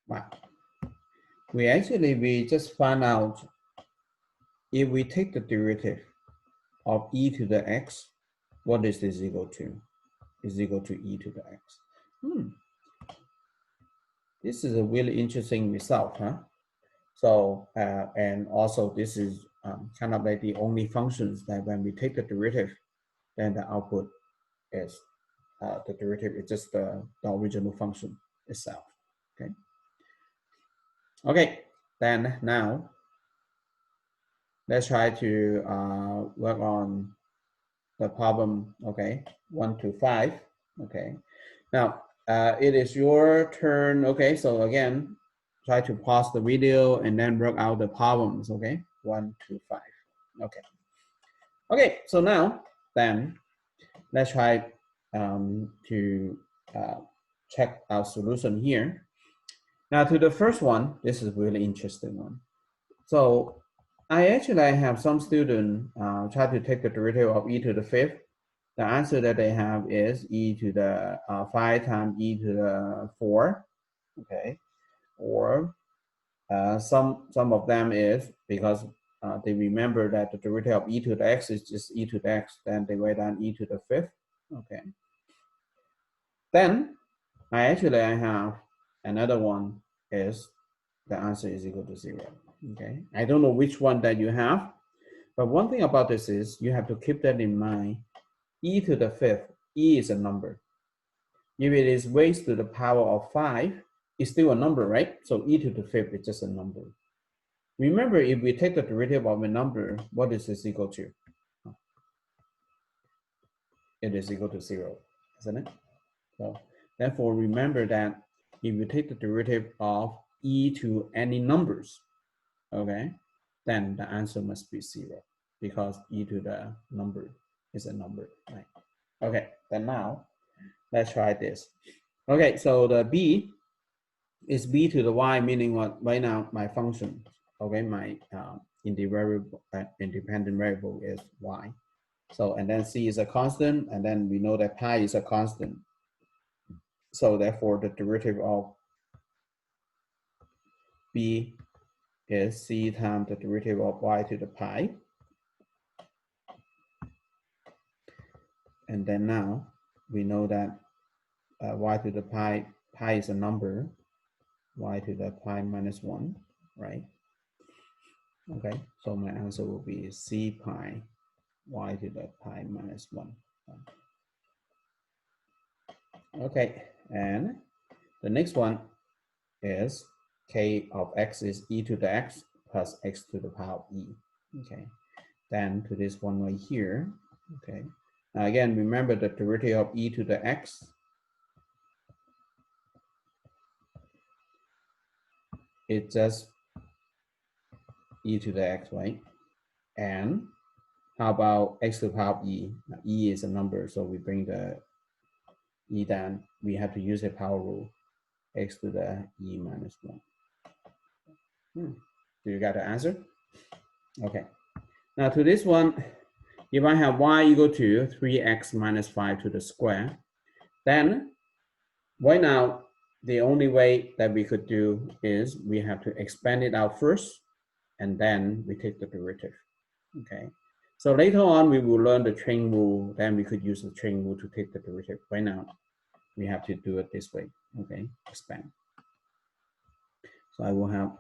Wow. We just found out if we take the derivative of e to the x, what is this equal to? Is equal to e to the x. This is a really interesting result, huh? So, and also this is kind of like the only functions that when we take the derivative, then the output is the derivative is just the original function itself, okay? Okay, then now, let's try to work on the problem, okay, 1 to 5, okay. Now, it is your turn, okay, so again, try to pause the video and then work out the problems, okay, 1 to 5, okay. Okay, so now, then, let's try to check our solution here. Now, to the first one, this is a really interesting one. So, I have some student try to take the derivative of e to the 5th. The answer that they have is e to the 5 times e to the 4, okay? Or some of them is because they remember that the derivative of e to the x is just e to the x, then they write down e to the 5th, okay? Then I have another one is the answer is equal to 0, okay? I don't know which one that you have, but one thing about this is you have to keep that in mind. E to the 5th, e is a number. If it is raised to the power of 5, it's still a number, right? So e to the 5th is just a number. Remember, if we take the derivative of a number, what is this equal to? It is equal to 0, isn't it? So therefore, remember that if you take the derivative of e to any numbers, okay, then the answer must be 0 because e to the number is a number, right? Okay, then now let's try this. Okay, so the b is b to the y, meaning what? Right now, my function, okay, my independent variable is y. So, and then c is a constant, and then we know that pi is a constant. So therefore, the derivative of b is c times the derivative of y to the pi. And then now, we know that y to the pi is a number, y to the pi minus 1, right? Okay, so my answer will be c pi y to the pi minus 1. Okay, and the next one is k of x is e to the x plus x to the power of e. Okay, then to this one right here. Okay, now again, remember the derivative of e to the x it's just e to the x, right? And how about x to the power of e? Now, e is a number, so we bring the e down. We have to use a power rule, x to the e minus 1. Do you got the answer? Okay. Now to this one, if I have y equal to 3x minus 5 to the square, then right now, the only way that we could do is we have to expand it out first, and then we take the derivative, okay? So later on, we will learn the chain rule, then we could use the chain rule to take the derivative. Right now, we have to do it this way, okay? Expand. So I will have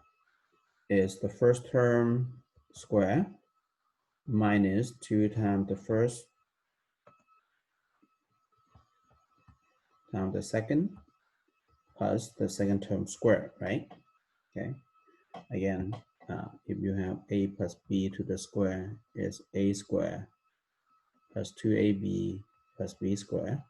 is the first term square minus 2 times the first times the second plus the second term squared, right? Okay. Again, if you have a plus b to the square is a squared plus 2ab plus b squared.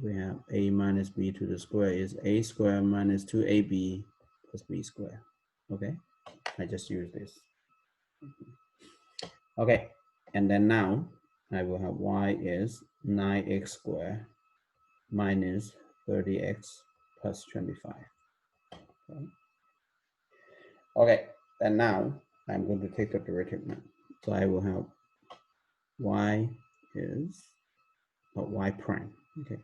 We have a minus b to the square is a squared minus 2ab plus b squared. Okay, I just use this. Okay, and then now I will have y is 9x squared minus 30x plus 25. Okay. Okay, then now I'm going to take the derivative now. So I will have y is y prime. Okay.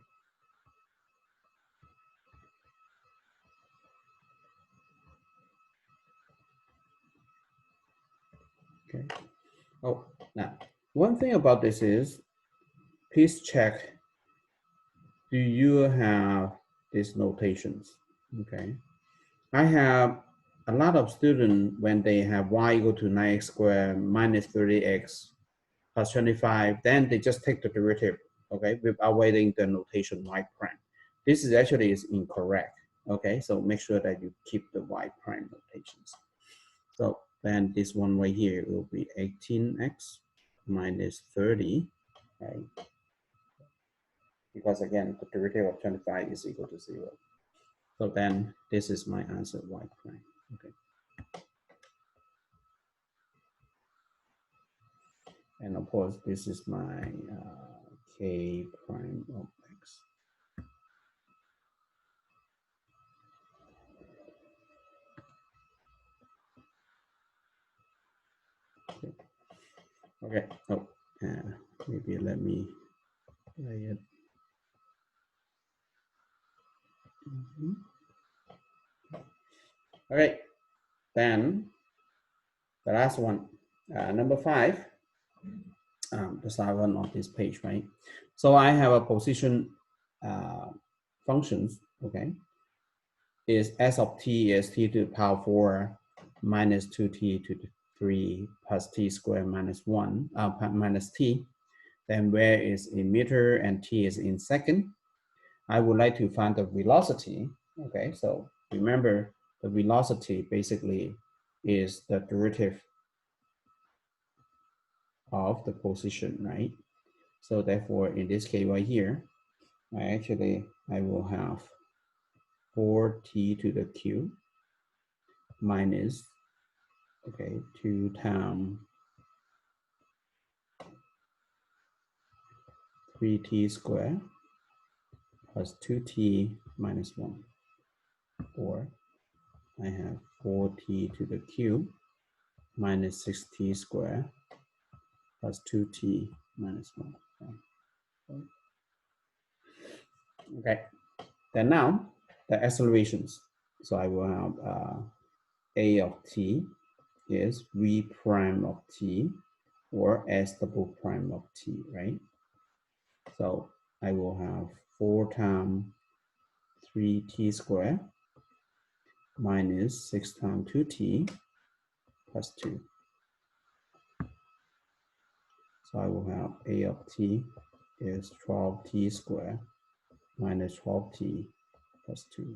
Oh, now, one thing about this is, please check, do you have these notations? Okay. I have a lot of students when they have y equal to 9x squared minus 30x plus 25, then they just take the derivative, okay, without waiting the notation y prime. This is actually is incorrect, okay? So make sure that you keep the y prime notations. So then this one right here will be 18x minus 30, right? Because again, the derivative of 25 is equal to 0. So then this is my answer, y prime, okay? And of course, this is my k prime of x. Okay, oh, maybe let me lay it. All right, then the last one, number 5, the start one on this page, right? So I have a position functions, okay, is s of t is t to the power 4 minus 2t to the 3 plus t squared minus 1 minus t. Then where is in meter and t is in second. I would like to find the velocity. Okay, so remember the velocity basically is the derivative of the position, right? So therefore, in this case right here, I will have 4t to the q minus, okay, 2 times 3t squared plus 2t minus 1, or I have 4t to the q minus 6t squared plus 2t minus 1. Okay, then now the accelerations. So I will have a of t is v prime of t or s double prime of t, right? So I will have 4 times 3t squared minus 6 times 2t plus 2. So I will have a of t is 12t squared minus 12t plus 2.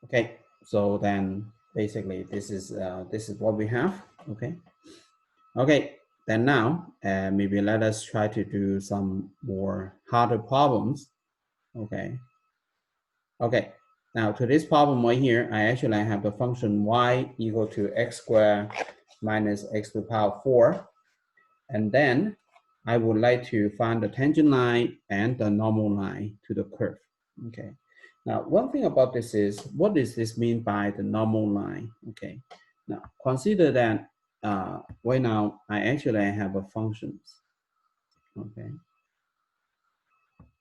Okay, so then basically this is what we have. Okay, then now maybe let us try to do some more harder problems. Okay, now to this problem right here, I actually have the function y equal to x squared minus x to the power 4, and then I would like to find the tangent line and the normal line to the curve. Okay, now one thing about this is, what does this mean by the normal line? Okay, now consider that right now I actually have a functions. Okay,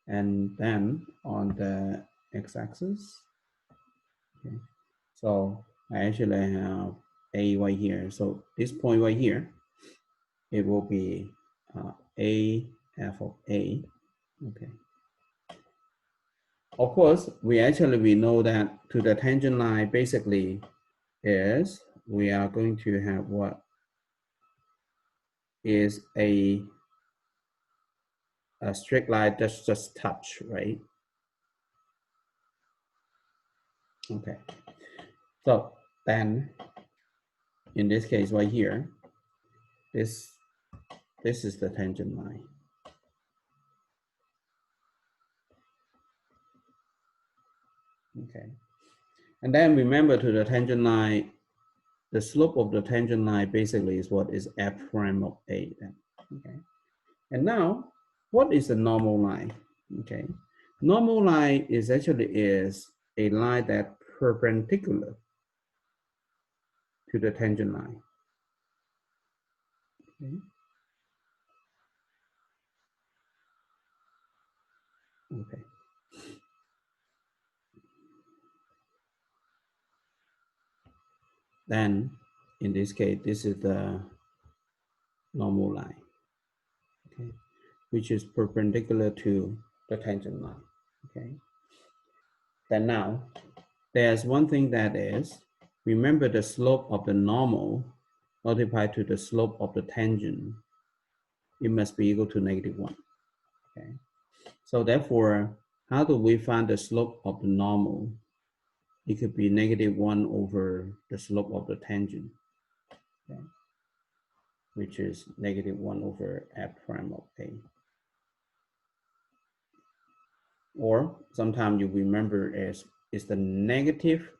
and then on the x-axis, okay, so I actually have a right here. So this point right here, it will be a f of a. Okay. Of course, we know that to the tangent line basically is we are going to have what is a straight line that's just touch, right? Okay. So then in this case right here, this is the tangent line. Okay. And then remember, to the tangent line, the slope of the tangent line basically is what is f prime of a then. Okay. And now, what is the normal line? Okay. Normal line is actually is a line that perpendicular to the tangent line. Okay. Okay. then in this case, this is the normal line, okay, which is perpendicular to the tangent line, okay. Then now, there's one thing that is, remember the slope of the normal multiplied to the slope of the tangent, it must be equal to -1, okay. So therefore, how do we find the slope of the normal? It could be -1 over the slope of the tangent, okay, which is -1 over f prime of a. Or sometimes you remember as is the negative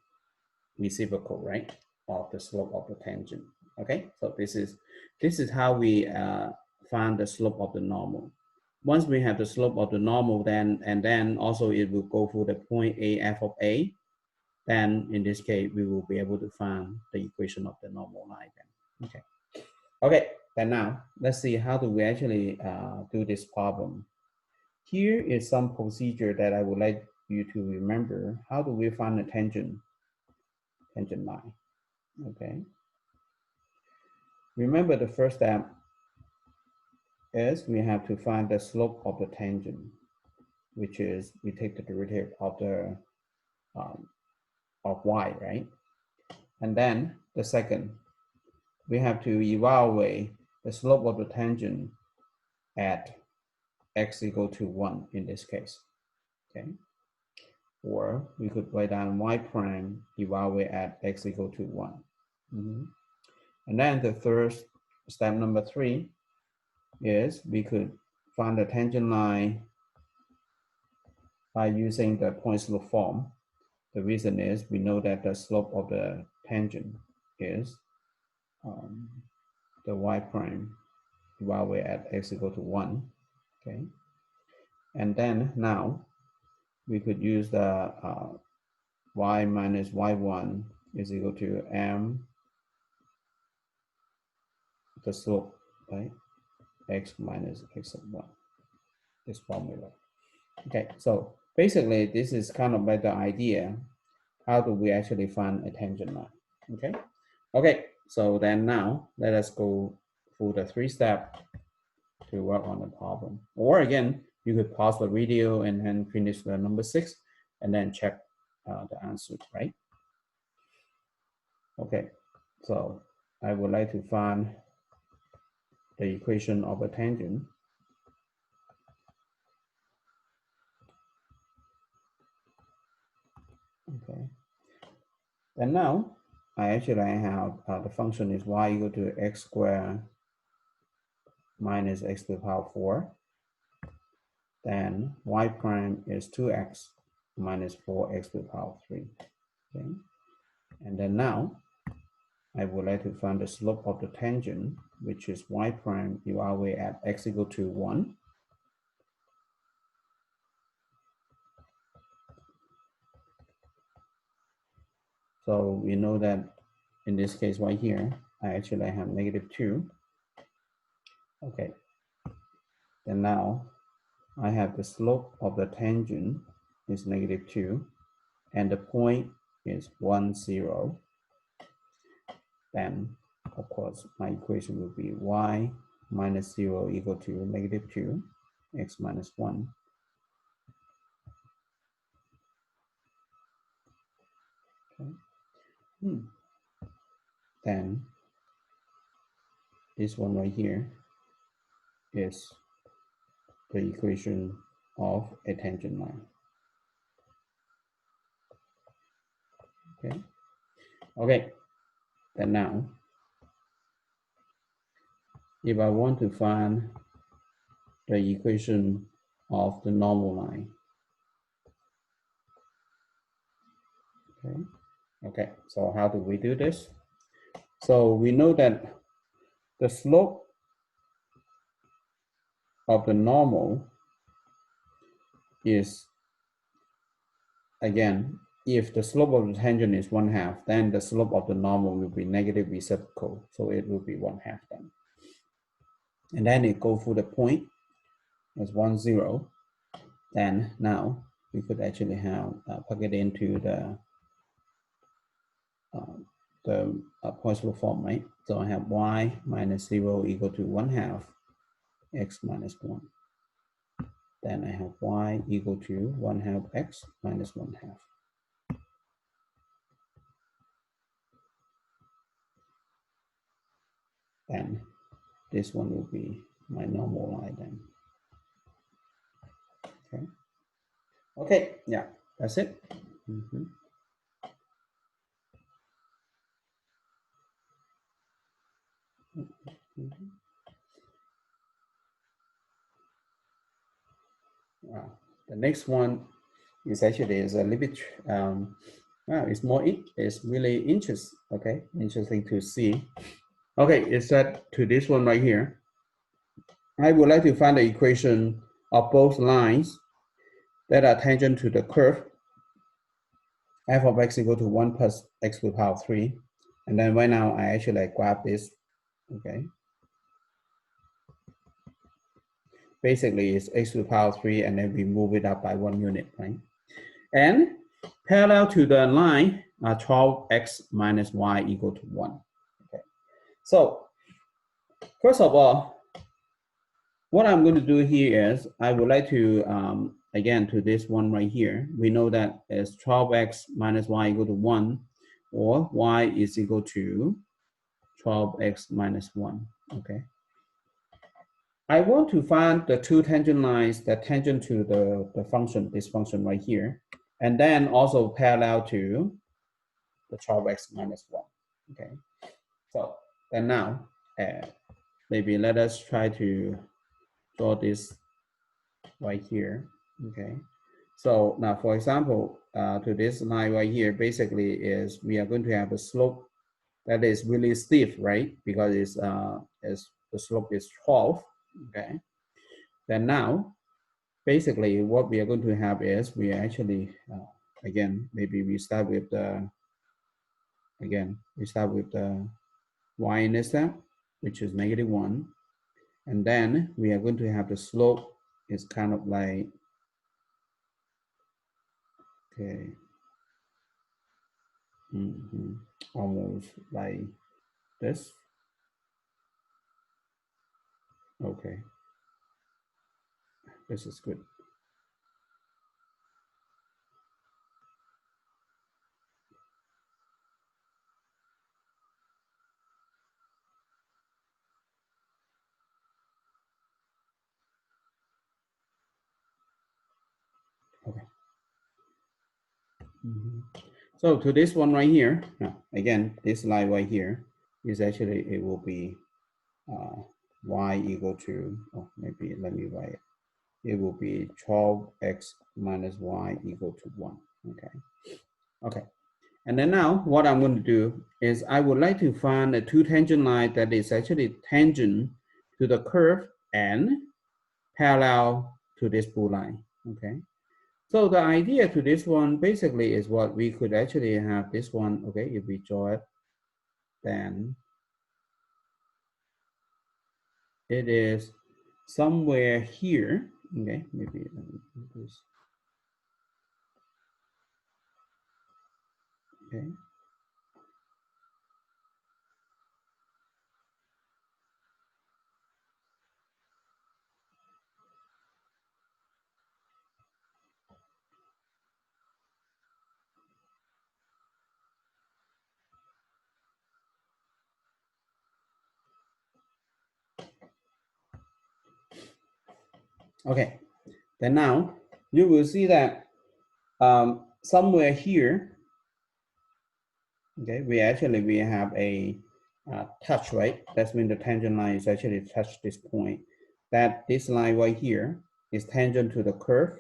reciprocal, right, of the slope of the tangent. Okay, so this is how we find the slope of the normal. Once we have the slope of the normal, then also it will go through the point A f of a. Then in this case, we will be able to find the equation of the normal line. Then. Okay. Then now let's see how do we actually do this problem. Here is some procedure that I would like you to remember. How do we find the tangent line? Okay. Remember the first step is we have to find the slope of the tangent, which is we take the derivative of the of y, right? And then the second, we have to evaluate the slope of the tangent at x equal to 1 in this case, okay? Or we could write down y prime evaluate at x equal to 1. And then the third step, number 3, is we could find the tangent line by using the point slope form. The reason is we know that the slope of the tangent is the y prime evaluate at x equal to 1, okay? And then now we could use the y minus y1 is equal to m, the slope, right? X minus x of 1, this formula. Okay, so basically this is kind of like the idea. How do we actually find a tangent line? Okay, okay. So then now let us go through the 3 steps to work on the problem. Or again, you could pause the video and then finish the number 6 and then check the answer, right? Okay, so I would like to find the equation of a tangent. Okay, and now I have the function is y equal to x squared minus x to the power 4. Then y prime is 2x minus 4x to the power 3. Okay, and then now I would like to find the slope of the tangent, which is y prime evaluate at x equal to 1. So we know that in this case right here, I actually have -2. Okay. Then now I have the slope of the tangent is -2 and the point is 1, 0. Then of course my equation will be y minus 0 equal to -2, x minus 1. Okay. Then this one right here is the equation of a tangent line. Okay. Okay. Then now, if I want to find the equation of the normal line. Okay. Okay. So how do we do this? So we know that the slope of the normal is, again, if the slope of the tangent is 1/2, then the slope of the normal will be negative reciprocal. So it will be 1/2 then. And then it go through the point as 1, 0. Then now we could actually have plug it into the the Poisson form, right? So I have y minus 0 equal to 1/2 x minus 1. Then I have y equal to 1/2 x minus 1/2. Then this one will be my normal line then. Okay. Okay, yeah, that's it. The next one is actually is a little bit it's it's really interesting to see. Okay, it's that to this one right here. I would like to find the equation of both lines that are tangent to the curve f of x equal to 1 plus x to the power 3. And then right now I actually grab this, okay. Basically it's x to the power 3 and then we move it up by 1 unit, right? And parallel to the line 12x minus y equal to 1. Okay. So first of all, what I'm going to do here is I would like to, again, to this one right here, we know that is 12x minus y equal to 1, or y is equal to 12x minus 1, okay? I want to find the two tangent lines that tangent to the function, this function right here, and then also parallel to the 12x minus 1, okay? So then now, maybe let us try to draw this right here, okay? So now, for example, to this line right here, basically is we are going to have a slope that is really steep, right? Because it's the slope is 12, okay? Then now, basically what we are going to have is we actually, again, maybe we start with the, y-intercept, which is -1. And then we are going to have the slope is kind of like, okay, almost like this. Okay, this is good. Okay. So to this one right here, again, this line right here is actually, it will be y equal to, maybe let me write it. It will be 12x minus y equal to 1, okay? Okay, and then now what I'm going to do is I would like to find a two tangent line that is actually tangent to the curve and parallel to this blue line, okay? So the idea to this one basically is what we could actually have this one, okay, if we draw it, then it is somewhere here, okay, maybe let me do this, okay. Okay, then now you will see that somewhere here, okay, we have a touch, right? That's when the tangent line is actually touch this point. That this line right here is tangent to the curve.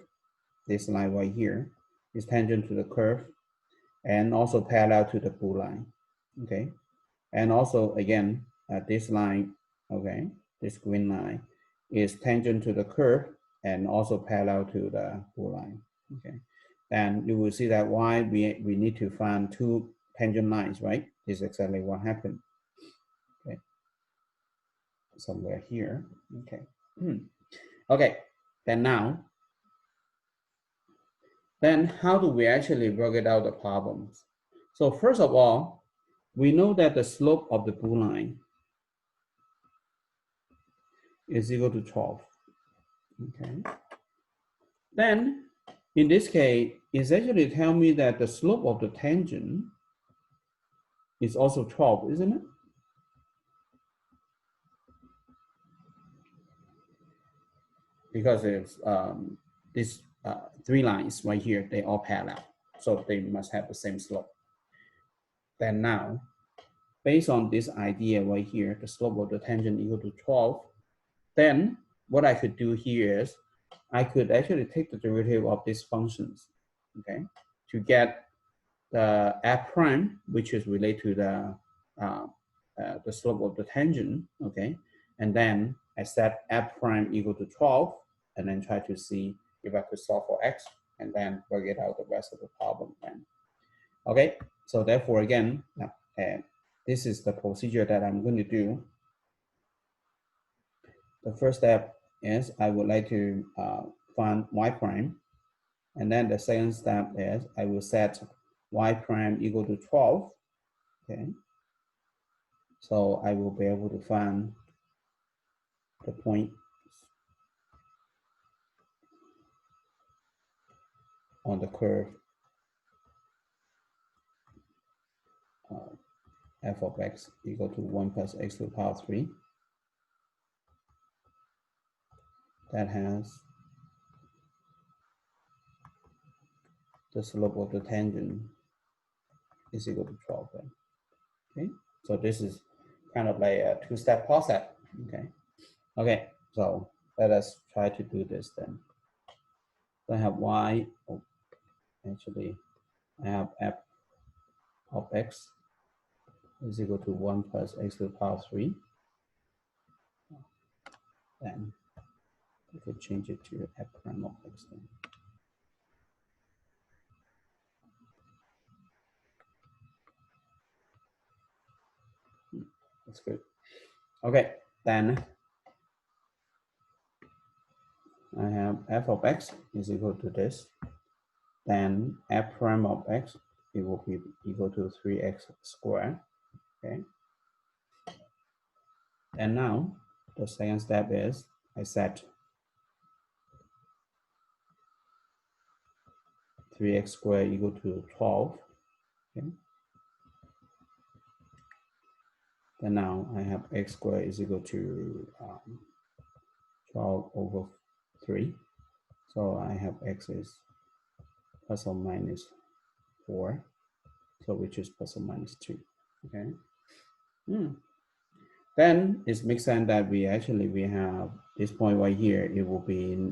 This line right here is tangent to the curve and also parallel to the blue line, okay? And also again, this line, okay, this green line is tangent to the curve and also parallel to the blue line, okay? And you will see that why we need to find two tangent lines, right? This is exactly what happened, okay? Somewhere here, okay. Okay, then now, then how do we actually work it out the problems? So first of all, we know that the slope of the blue line is equal to 12. Okay. Then, in this case, it's actually telling me that the slope of the tangent is also 12, isn't it? Because it's these three lines right here, they all parallel. So they must have the same slope. Then now, based on this idea right here, the slope of the tangent equal to 12, then what I could do here is I could actually take the derivative of these functions, okay, to get the f prime, which is related to the slope of the tangent, okay, and then I set f prime equal to 12, and then try to see if I could solve for x, and then work it out the rest of the problem then. Okay, so therefore again, this is the procedure that I'm going to do. The first step is I would like to find y prime, and then the second step is I will set y prime equal to 12, okay? So I will be able to find the point on the curve f of x equal to 1 plus x to the power 3 that has the slope of the tangent is equal to 12, right? Okay, so this is kind of like a two-step process, okay? Okay, so let us try to do this then. So I have y, actually I have f of x is equal to 1 plus x to the power 3. Then we could change it to f prime of x then. That's good. Okay, then I have f of x is equal to this. Then f prime of x, it will be equal to 3x squared. Okay. And now the second step is I set 3x squared equal to 12. Okay. Then now I have x squared is equal to 12 over 3. So I have x is plus or minus 4. So which is plus or minus 2. Okay. Then it makes sense that we have this point right here. It will be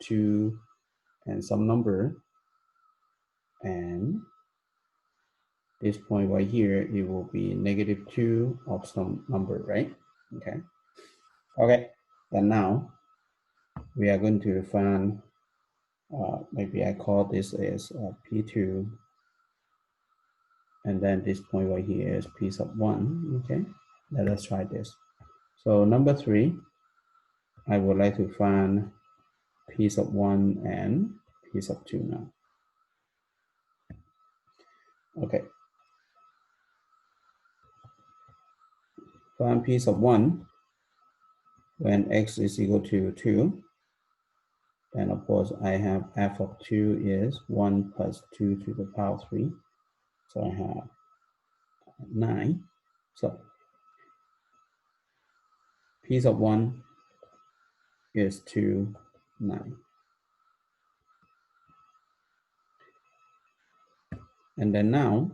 2 and some number, and this point right here, it will be -2 of some number, right? Okay. Okay. Then now we are going to find, maybe I call this as P2, and then this point right here is P sub 1. Okay. Let us try this. So number 3, I would like to find P sub 1 and P sub 2 now. Okay. Find P sub 1 when x is equal to 2. Then of course I have f of 2 is 1 plus 2 to the power 3. So I have 9. So P sub 1 is 2, 9. And then now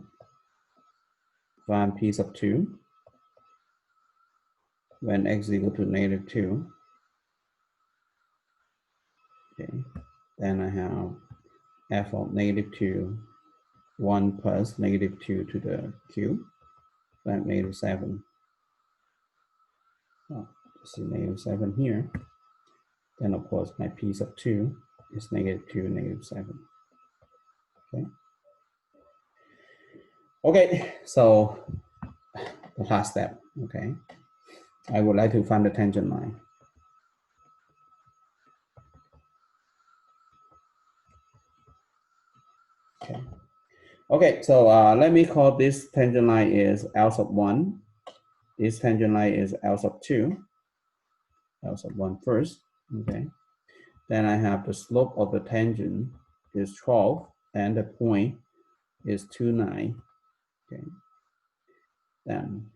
find P sub 2 when x is equal to -2. Okay. Then I have f of -2, 1 plus -2 to the cube, then -7. Oh, this is -7 here. Then of course my P sub 2 is -2, -7. Okay. Okay, so the last step, okay. I would like to find the tangent line. Okay. Okay, so let me call this tangent line is L sub 1. This tangent line is L sub 2. L sub 1 first, okay. Then I have the slope of the tangent is 12 and the point is 2, 9. Okay. Then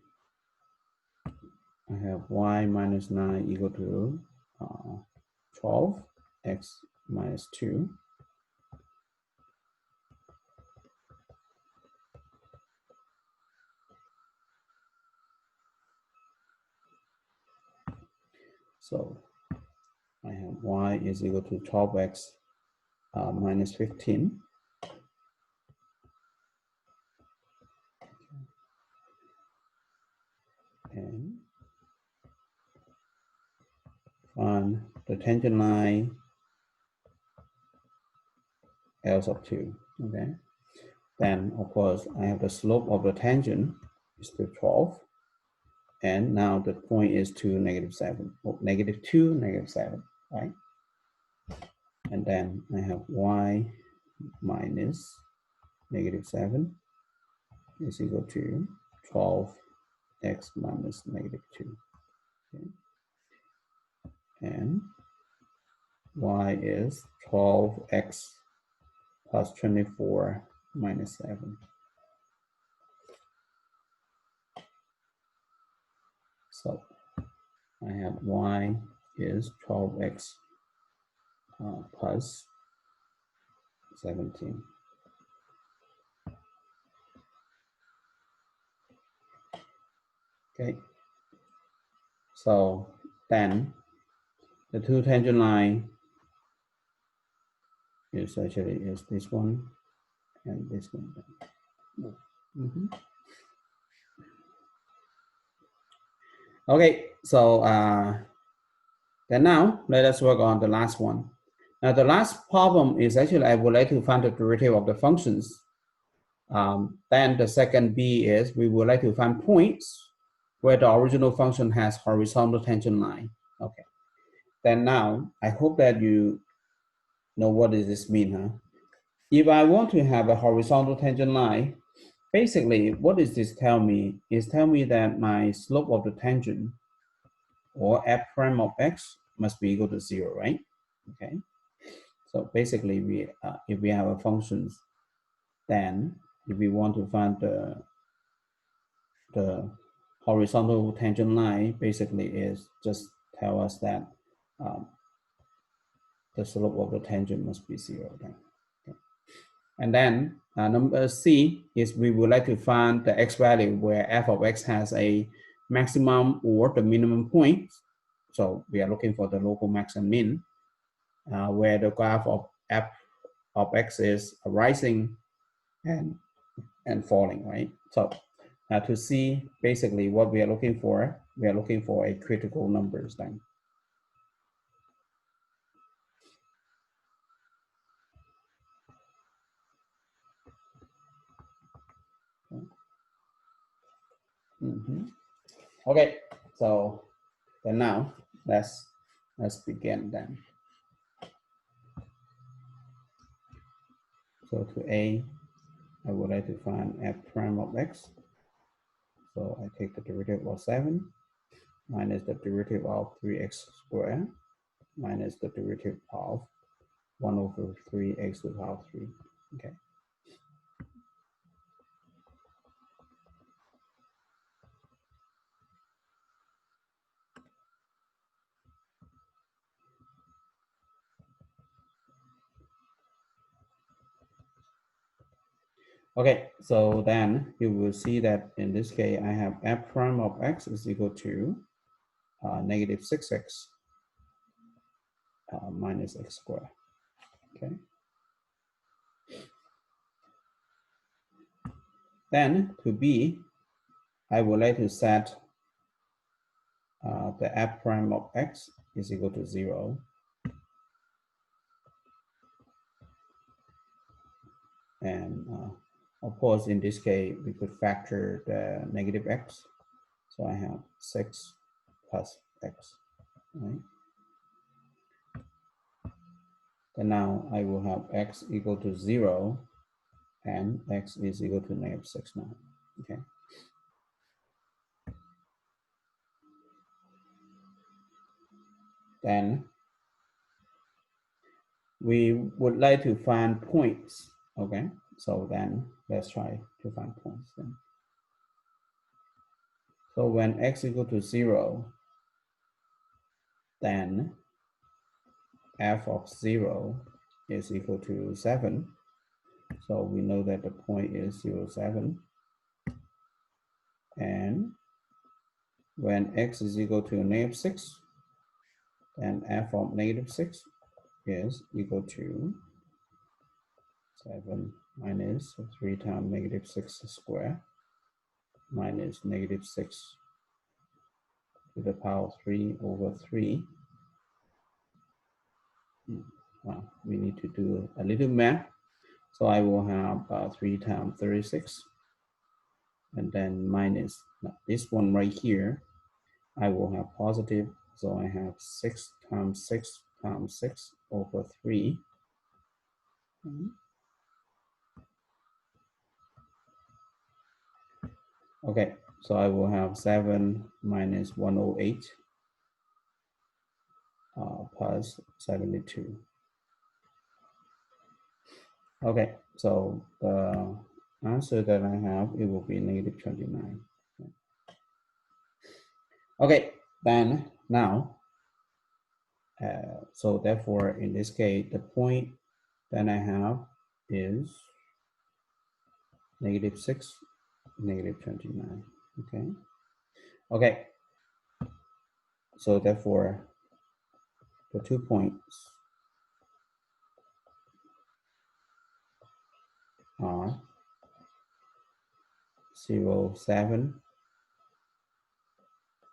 I have y minus 9 equal to 12, x minus 2. So I have y is equal to 12x minus 15. And on the tangent line L sub 2, okay. Then of course I have the slope of the tangent is to 12. And now the point is to negative 7, or negative 2, negative 7, right? And then I have y minus negative 7 is equal to 12x minus negative 2. Okay. And y is 12x plus 24 minus 7. So I have y is 12x plus 17. Okay. So then the two tangent line is actually is this one and this one. Okay, so then now let us work on the last one. Now the last problem is actually I would like to find the derivative of the functions. Then the second B is we would like to find points where the original function has horizontal tangent line. Okay. Then now I hope that you know what does this mean, huh? If I want to have a horizontal tangent line, basically what does this tell me? Is tell me that my slope of the tangent or f prime of x must be equal to 0, right? Okay. So basically, if we have a function, then if we want to find the horizontal tangent line, basically is just tell us that the slope of the tangent must be 0. Then. Okay. And then number C is we would like to find the x value where f of x has a maximum or the minimum point. So we are looking for the local max and min, where the graph of f of x is rising and falling, right? So to see basically what we are looking for a critical numbers then. Okay, so then now let's begin then. So to A, I would like to find f prime of x. So I take the derivative of 7 minus the derivative of 3x squared minus the derivative of 1 over 3x to the power 3. Okay. Okay, so then you will see that in this case, I have f prime of x is equal to negative 6x minus x squared. Okay. Then to B, I would like to set the f prime of x is equal to 0. And of course, in this case, we could factor the negative x. So I have 6 plus x, right? Then now I will have x equal to 0 and x is equal to -6 now. Okay. Then we would like to find points. Okay. So then let's try to find points then. So when x equal to 0, then f of 0 is equal to 7. So we know that the point is 0, 7. And when x is equal to -6, then f of -6 is equal to 7 minus 3 times -6 squared minus -6 to the power 3 over 3. Well, we need to do a little math. So I will have 3 times 36, and then minus this one right here. I will have positive, so I have 6 times 6 times 6 over 3. Okay, so I will have 7 minus 108 plus 72. Okay, so the answer that I have, it will be -29. Okay, then now, so therefore in this case, the point that I have is -6, -29. Okay. Okay. So therefore, the 2 points are 0, 7,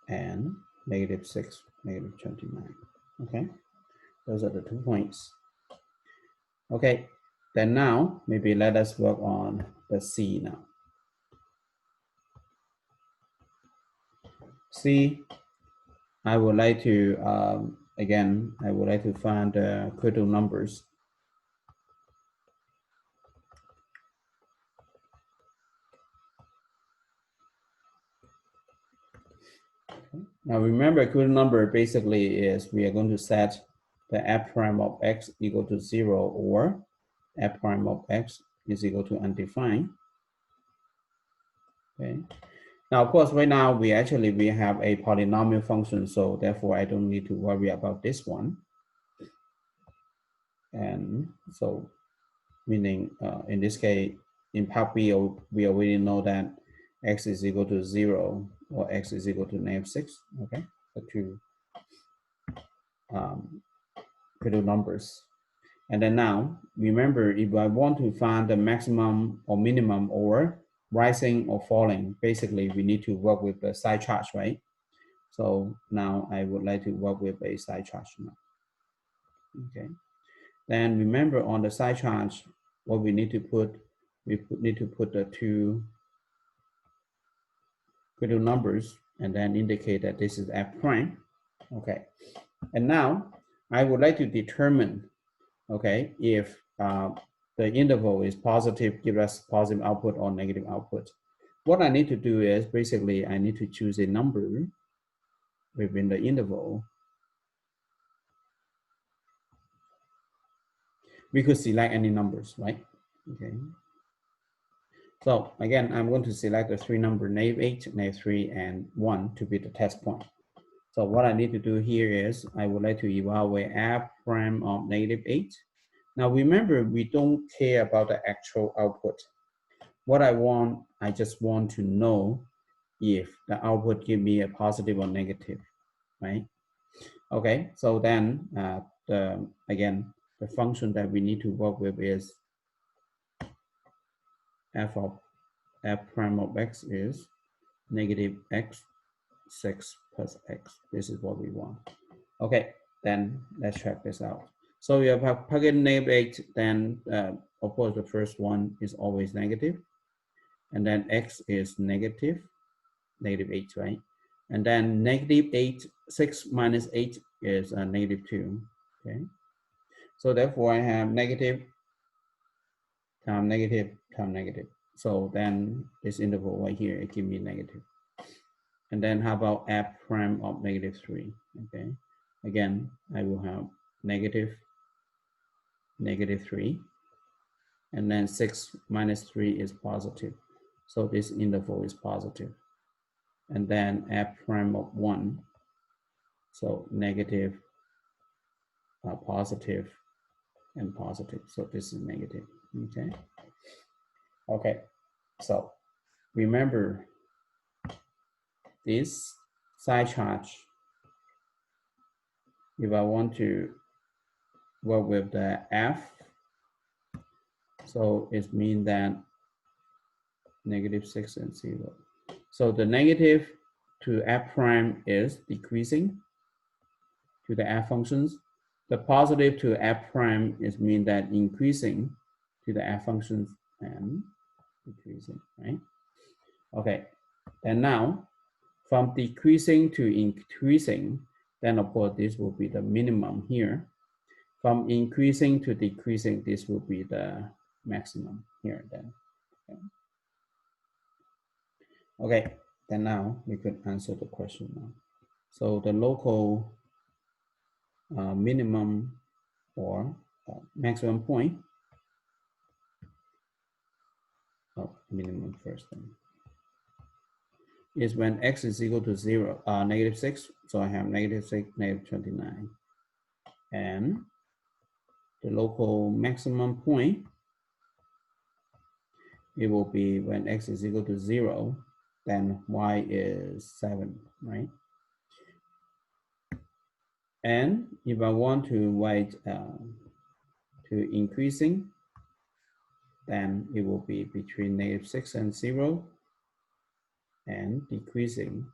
and -6, -29. Okay. Those are the 2 points. Okay. Then now, maybe let us work on the C now. C, I would like to, again, I would like to find the critical numbers. Now remember, critical number basically is we are going to set the f prime of x equal to 0 or f prime of x is equal to undefined. Okay. Now, of course, right now we have a polynomial function, so therefore I don't need to worry about this one. And so, meaning in this case, in part B, we already know that x is equal to 0 or x is equal to -6. Okay, the two critical numbers. And then now, remember, if I want to find the maximum or minimum or rising or falling, basically we need to work with the side charge, right? So now I would like to work with a side charge now. Okay. Then remember on the side charge, what we need to put, need to put the two critical numbers and then indicate that this is f prime. Okay. And now I would like to determine, okay, if the interval is positive, give us positive output or negative output. What I need to do is basically I need to choose a number within the interval. We could select any numbers, right? Okay. So again, I'm going to select the three numbers, -8, -3, and 1 to be the test point. So what I need to do here is I would like to evaluate f prime of -8. Now remember, we don't care about the actual output. What I just want to know if the output give me a positive or negative, right? Okay, so then again, the function that we need to work with is f prime of x is -x6 plus x. This is what we want. Okay, then let's check this out. So you have plug in -8, then of course the first one is always negative, and then x is -8, right? And then -8, 6 minus 8 is -2, okay? So therefore I have negative times negative time negative. So then this interval right here, it gives me negative. And then how about f prime of negative 3? Okay, again, I will have negative 3, and then 6 minus 3 is positive. So this interval is positive. And then f prime of 1, so negative, positive, and positive. So this is negative, okay? Okay, so remember this side charge, if I want to work with the f, so it means that negative 6 and 0. So the negative to f prime is decreasing to the f functions. The positive to f prime is mean that increasing to the f functions and decreasing, right? Okay, and now from decreasing to increasing, then of course this will be the minimum here. From increasing to decreasing, this will be the maximum here then. Okay, then now we could answer the question now. So the local minimum or maximum point, minimum first then, is when x is equal to 0, negative 6. So I have negative 6, negative 29. And the local maximum point, it will be when x is equal to 0, then y is 7, right? And if I want to write to increasing, then it will be between negative 6 and 0, and decreasing,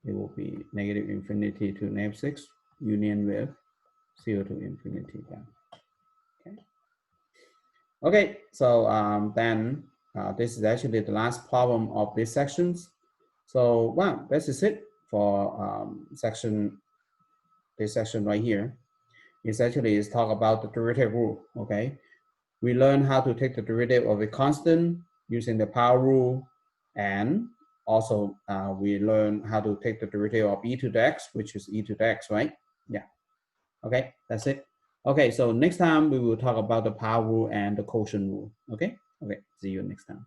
it will be negative infinity to negative 6, union with 0 to infinity then. Okay, so then this is actually the last problem of this sections. So well, this is it for this section right here. It's actually is talk about the derivative rule. Okay, we learn how to take the derivative of a constant using the power rule, and also we learn how to take the derivative of e to the x, which is e to the x, right? Yeah. Okay, that's it. Okay, so next time we will talk about the power rule and the quotient rule. Okay, see you next time.